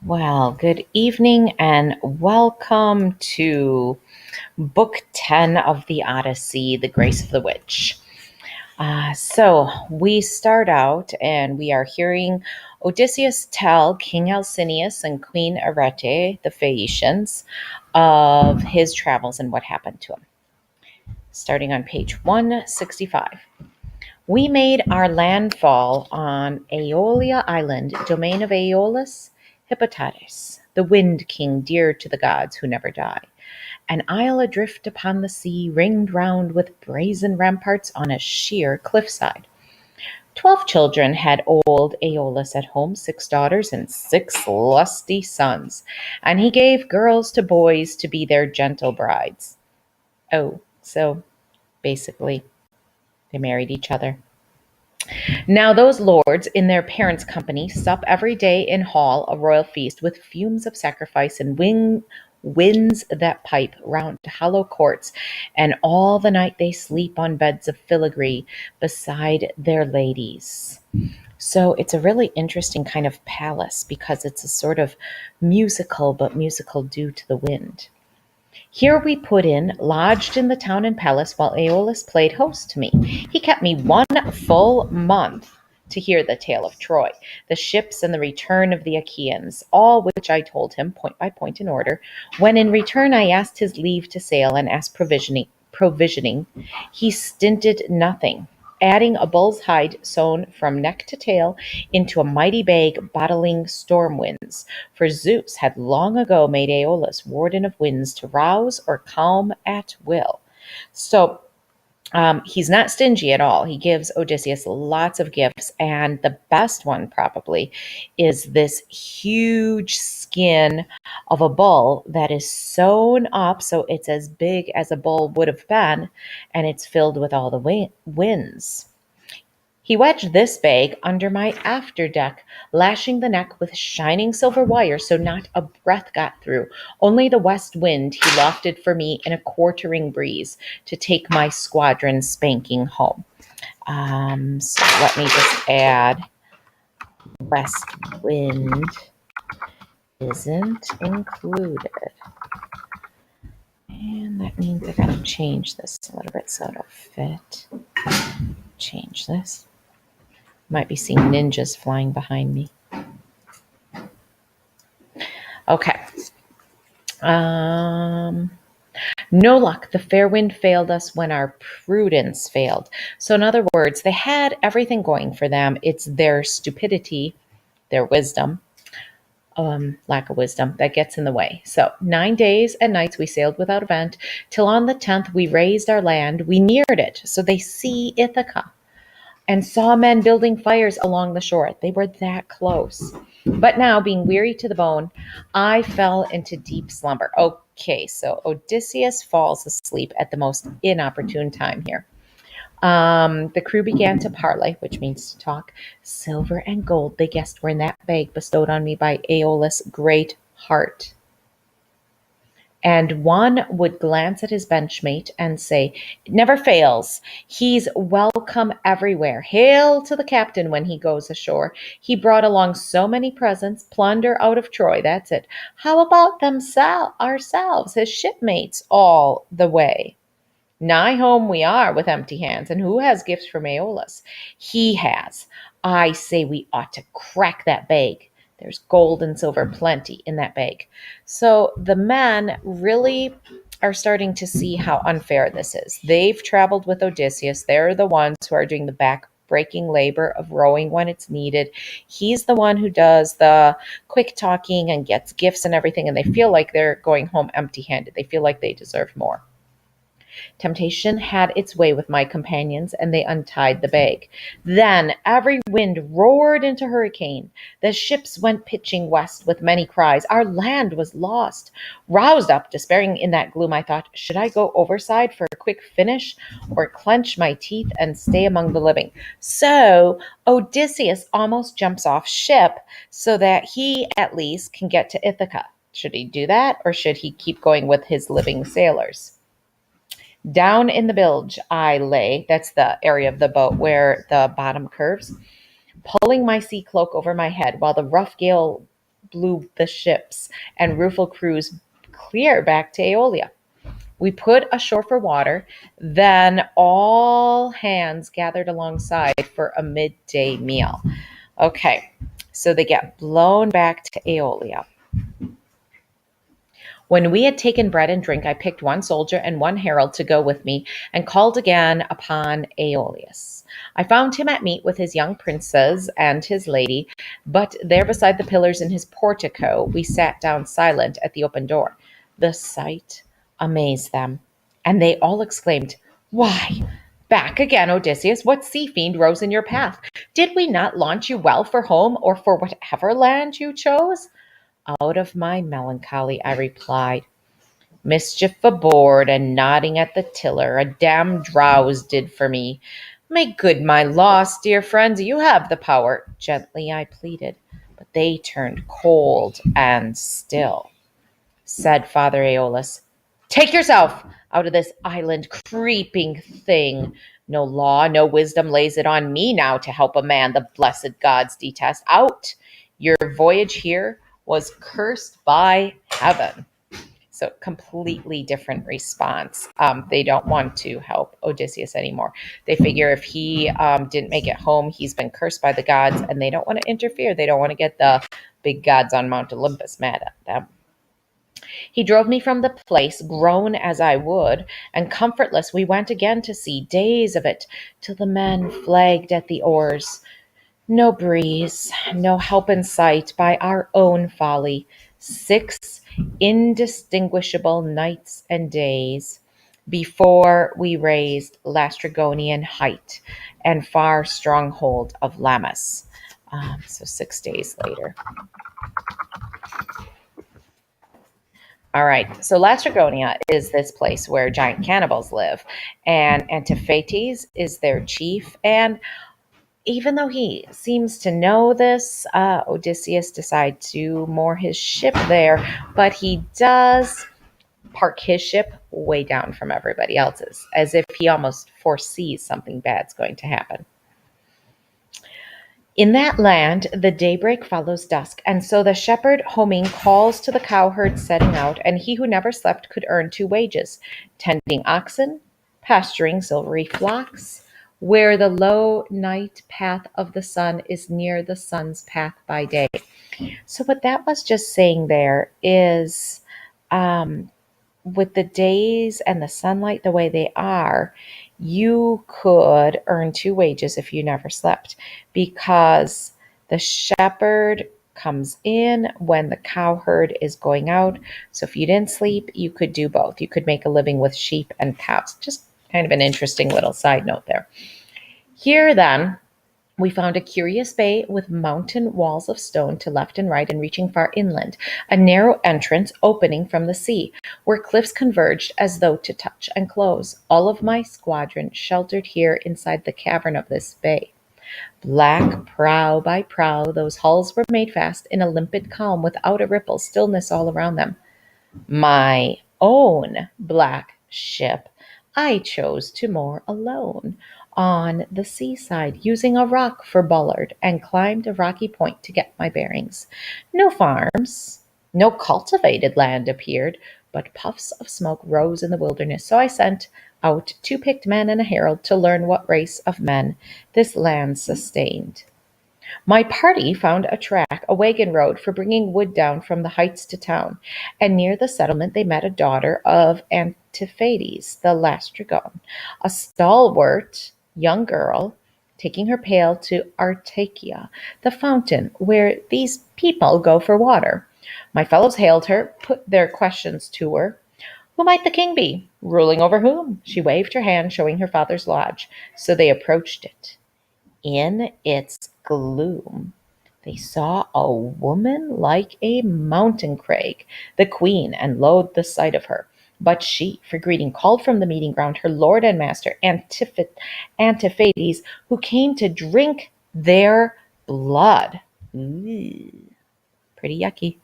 Well, good evening and welcome to Book 10 of the Odyssey, The Grace of the Witch. So we start out and we are hearing Odysseus tell King Alcinous and Queen Arete, the Phaeacians, of his travels and what happened to him. Starting on page 165. We made our landfall on Aeolia Island, domain of Aeolus Hippotates, the Wind King dear to the gods who never die, an isle adrift upon the sea, ringed round with brazen ramparts on a sheer cliffside. 12 children had old Aeolus at home, 6 daughters and 6 lusty sons, and he gave girls to boys to be their gentle brides. Oh, so basically, they married each other. Now those lords, in their parents' company, sup every day in hall a royal feast with fumes of sacrifice and winds that pipe round hollow courts, and all the night they sleep on beds of filigree beside their ladies. So it's a really interesting kind of palace because it's a sort of musical, but musical due to the wind. Here we put in, lodged in the town and palace, while Aeolus played host to me. He kept me 1 full month to hear the tale of Troy, the ships and the return of the Achaeans, all which I told him point by point in order. When in return I asked his leave to sail and asked provisioning, he stinted nothing, adding a bull's hide sewn from neck to tail into a mighty bag bottling storm winds. For Zeus had long ago made Aeolus warden of winds to rouse or calm at will. So he's not stingy at all. He gives Odysseus lots of gifts, and the best one probably is this huge skin of a bull that is sewn up so it's as big as a bull would have been, and it's filled with all the winds. He wedged this bag under my afterdeck, lashing the neck with shining silver wire so not a breath got through. Only the west wind he lofted for me in a quartering breeze to take my squadron spanking home. So let me just add west wind isn't included. And that means I gotta change this a little bit so it'll fit. Change this. Might be seeing ninjas flying behind me. Okay. No luck. The fair wind failed us when our prudence failed. So, in other words, they had everything going for them. It's their stupidity, their wisdom, lack of wisdom that gets in the way. So, 9 days and nights we sailed without event, till on the 10th we raised our land. We neared it, so they see Ithaca and saw men building fires along the shore. They were that close. But now, being weary to the bone, I fell into deep slumber. Okay, so Odysseus falls asleep at the most inopportune time here. The crew began to parley, which means to talk. Silver and gold, they guessed, were in that bag bestowed on me by Aeolus' great heart. And one would glance at his benchmate and say, "It never fails. He's welcome everywhere. Hail to the captain when he goes ashore. He brought along so many presents, plunder out of Troy. That's it. How about ourselves, his shipmates, all the way? Nigh home we are with empty hands. And who has gifts from Aeolus? He has. I say we ought to crack that bag. There's gold and silver plenty in that bag." So the men really are starting to see how unfair this is. They've traveled with Odysseus. They're the ones who are doing the back-breaking labor of rowing when it's needed. He's the one who does the quick talking and gets gifts and everything, and they feel like they're going home empty-handed. They feel like they deserve more. Temptation had its way with my companions, and they untied the bag. Then every wind roared into hurricane. The ships went pitching west with many cries. Our land was lost. Roused up, despairing in that gloom, I thought, should I go overside for a quick finish, or clench my teeth and stay among the living? So Odysseus almost jumps off ship so that he at least can get to Ithaca. Should he do that, or should he keep going with his living sailors? Down in the bilge I lay, that's the area of the boat where the bottom curves, pulling my sea cloak over my head while the rough gale blew the ships and rueful crews clear back to Aeolia. We put ashore for water, then all hands gathered alongside for a midday meal. Okay, so they get blown back to Aeolia. When we had taken bread and drink, I picked one soldier and one herald to go with me and called again upon Aeolus. I found him at meat with his young princes and his lady, but there beside the pillars in his portico we sat down silent at the open door. The sight amazed them, and they all exclaimed, "Why, back again, Odysseus! What sea fiend rose in your path? Did we not launch you well for home or for whatever land you chose?" Out of my melancholy, I replied, "Mischief aboard and nodding at the tiller, a damn drowse did for me. Make good my loss, dear friends, you have the power." Gently I pleaded, but they turned cold and still. Said Father Aeolus, "Take yourself out of this island, creeping thing. No law, no wisdom lays it on me now to help a man the blessed gods detest. Out! Your voyage here was cursed by heaven." So, completely different response. They don't want to help Odysseus anymore. They figure if he didn't make it home, he's been cursed by the gods, and they don't want to interfere. They don't want to get the big gods on Mount Olympus mad at them. He drove me from the place, groan as I would, and comfortless we went again to sea, days of it, till the men flagged at the oars. No breeze, no help in sight by our own folly. 6 indistinguishable nights and days before we raised Lastrygonian height and far stronghold of Lammas. So 6 days later. All right, so Lastrygonia is this place where giant cannibals live, and Antiphates is their chief. And even though he seems to know this, Odysseus decides to moor his ship there, but he does park his ship way down from everybody else's, as if he almost foresees something bad's going to happen. In that land, the daybreak follows dusk, and so the shepherd homing calls to the cowherd setting out, and he who never slept could earn 2 wages, tending oxen, pasturing silvery flocks, where the low night path of the sun is near the sun's path by day. So what that was just saying there is, with the days and the sunlight the way they are, you could earn 2 wages if you never slept, because the shepherd comes in when the cowherd is going out. So if you didn't sleep, you could do both. You could make a living with sheep and cows. Just kind of an interesting little side note there. Here then, we found a curious bay with mountain walls of stone to left and right and reaching far inland, a narrow entrance opening from the sea, where cliffs converged as though to touch and close. All of my squadron sheltered here inside the cavern of this bay. Black prow by prow, those hulls were made fast in a limpid calm without a ripple, stillness all around them. My own black ship I chose to moor alone on the seaside, using a rock for bollard, and climbed a rocky point to get my bearings. No farms, no cultivated land appeared, but puffs of smoke rose in the wilderness. So I sent out 2 picked men and a herald to learn what race of men this land sustained. My party found a track, a wagon road for bringing wood down from the heights to town, and near the settlement they met a daughter of Antiphates the Lastrygon, a stalwart young girl, taking her pail to Artacia, the fountain where these people go for water. My fellows hailed her, put their questions to her. Who might the king be? Ruling over whom? She waved her hand, showing her father's lodge. So they approached it. In its gloom, they saw a woman like a mountain crag, the queen, and loathed the sight of her. But she, for greeting, called from the meeting ground her lord and master, Antiphates, who came to drink their blood. Ooh, pretty yucky.